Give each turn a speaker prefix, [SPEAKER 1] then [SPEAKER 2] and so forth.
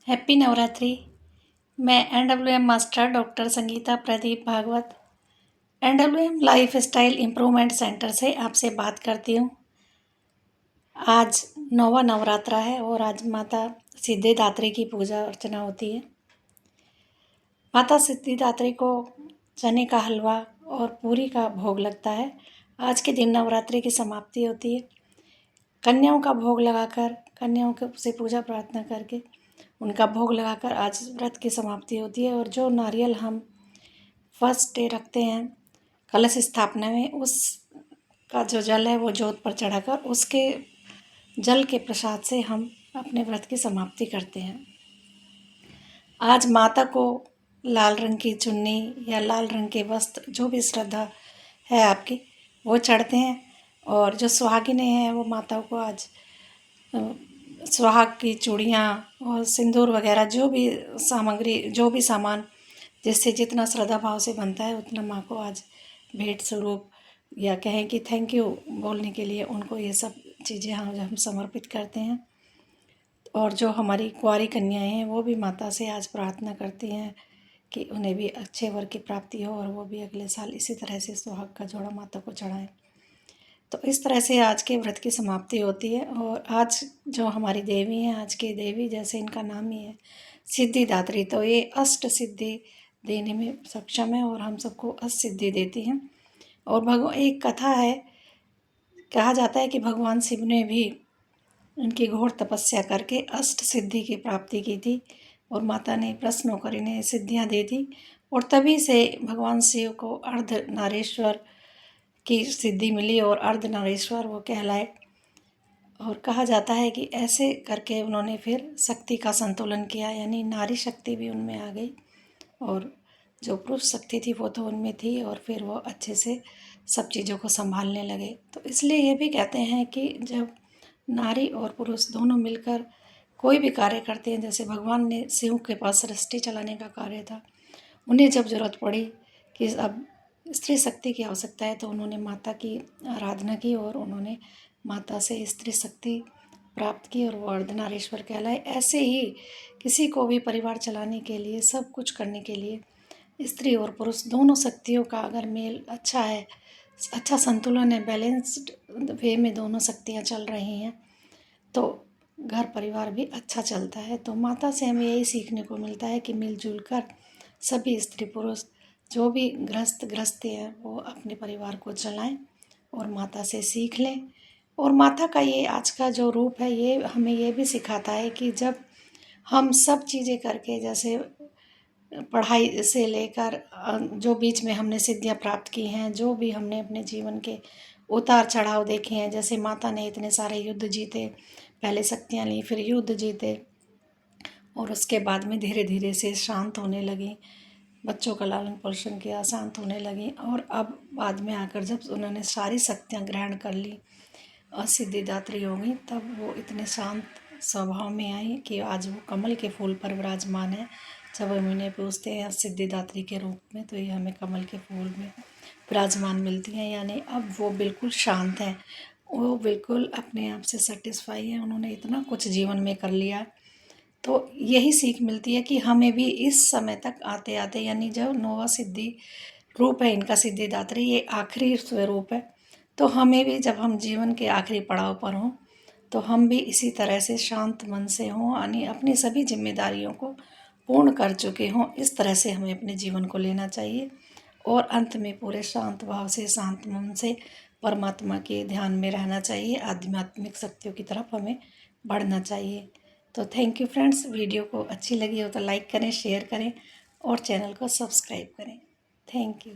[SPEAKER 1] Happy Navratri. मैं NWM master doctor Sangeeta Pradeep Bhagwat NWM life style improvement centre से आपसे बात करती हूँ। आज नौवा नवरात्रा है और आज माता सिद्धिदात्री की पूजा अर्चना होती है। माता सिद्धिदात्री को चने का हलवा और पूरी का भोग लगता है। आज के दिन नवरात्रि की समाप्ति होती है। कन्याओं का भोग लगाकर, कन्याओं से पूजा प्रार्थना करके उनका भोग लगाकर आज व्रत की समाप्ति होती है। और जो नारियल हम फर्स्ट डे रखते हैं कलश स्थापना में, उसका जो जल है वो जोत पर चढ़ाकर उसके जल के प्रसाद से हम अपने व्रत की समाप्ति करते हैं। आज माता को लाल रंग की चुन्नी या लाल रंग के वस्त्र, जो भी श्रद्धा है आपकी, वो चढ़ते हैं। और जो सुहागिनें हैं वो माता को आज सुहाग की चूड़ियाँ और सिंदूर वगैरह जो भी सामग्री, जो भी सामान जिससे जितना श्रद्धा भाव से बनता है उतना माँ को आज भेंट स्वरूप या कहें कि थैंक यू बोलने के लिए उनको ये सब चीज़ें हम समर्पित करते हैं। और जो हमारी कुंवारी कन्याएं हैं वो भी माता से आज प्रार्थना करती हैं कि उन्हें भी अच्छे वर की प्राप्ति हो और वो भी अगले साल इसी तरह से सुहाग का जोड़ा माता को चढ़ाएं। तो इस तरह से आज के व्रत की समाप्ति होती है। और आज जो हमारी देवी हैं, आज की देवी जैसे इनका नाम ही है सिद्धिदात्री, तो ये अष्ट सिद्धि देने में सक्षम है और हम सबको अष्ट सिद्धि देती हैं। और एक कथा है, कहा जाता है कि भगवान शिव ने भी उनकी घोर तपस्या करके अष्ट सिद्धि की प्राप्ति की थी और माता ने प्रसन्न होकर इन्हें सिद्धियाँ दे दी। और तभी से भगवान शिव को अर्धनारीश्वर की सिद्धि मिली और अर्धनारीश्वर वो कहलाए। और कहा जाता है कि ऐसे करके उन्होंने फिर शक्ति का संतुलन किया, यानी नारी शक्ति भी उनमें आ गई और जो पुरुष शक्ति थी वो तो उनमें थी, और फिर वो अच्छे से सब चीज़ों को संभालने लगे। तो इसलिए ये भी कहते हैं कि जब नारी और पुरुष दोनों मिलकर कोई भी कार्य करते हैं, जैसे भगवान ने शिव के पास सृष्टि चलाने का कार्य था, उन्हें जब ज़रूरत पड़ी कि अब स्त्री शक्ति की आवश्यकता है तो उन्होंने माता की आराधना की और उन्होंने माता से स्त्री शक्ति प्राप्त की और वो अर्धनारीश्वर कहलाए। ऐसे ही किसी को भी परिवार चलाने के लिए, सब कुछ करने के लिए स्त्री और पुरुष दोनों शक्तियों का अगर मेल अच्छा है, अच्छा संतुलन है, बैलेंस्ड वे में दोनों शक्तियाँ चल रही हैं, तो घर परिवार भी अच्छा चलता है। तो माता से हमें यही सीखने को मिलता है कि मिलजुल कर सभी स्त्री पुरुष जो भी गृहस्थी हैं वो अपने परिवार को चलाएं और माता से सीख लें। और माता का ये आज का जो रूप है ये हमें ये भी सिखाता है कि जब हम सब चीज़ें करके, जैसे पढ़ाई से लेकर जो बीच में हमने सिद्धियां प्राप्त की हैं, जो भी हमने अपने जीवन के उतार चढ़ाव देखे हैं, जैसे माता ने इतने सारे युद्ध जीते, पहले शक्तियां ली, फिर युद्ध जीते और उसके बाद में धीरे धीरे से शांत होने लगी, बच्चों का लालन पोषण किया, शांत होने लगी। और अब बाद में आकर जब उन्होंने सारी शक्तियाँ ग्रहण कर ली और सिद्धिदात्री हो गई, तब वो इतने शांत स्वभाव में आई कि आज वो कमल के फूल पर विराजमान है। जब हम इन्हें पूछते हैं सिद्धिदात्री के रूप में तो ये हमें कमल के फूल में विराजमान मिलती हैं, यानी अब वो बिल्कुल शांत हैं, वो बिल्कुल अपने आप से सेटिस्फाई हैं, उन्होंने इतना कुछ जीवन में कर लिया। तो यही सीख मिलती है कि हमें भी इस समय तक आते आते, यानी जो नौवा सिद्धि रूप है इनका सिद्धिदात्री, ये आखिरी स्वरूप है, तो हमें भी जब हम जीवन के आखिरी पड़ाव पर हों तो हम भी इसी तरह से शांत मन से हों, यानी अपनी सभी जिम्मेदारियों को पूर्ण कर चुके हों, इस तरह से हमें अपने जीवन को लेना चाहिए। और अंत में पूरे शांत भाव से, शांत मन से परमात्मा के ध्यान में रहना चाहिए, आध्यात्मिक शक्तियों की तरफ हमें बढ़ना चाहिए। तो थैंक यू फ्रेंड्स, वीडियो को अच्छी लगी हो तो लाइक करें, शेयर करें और चैनल को सब्सक्राइब करें। Thank you.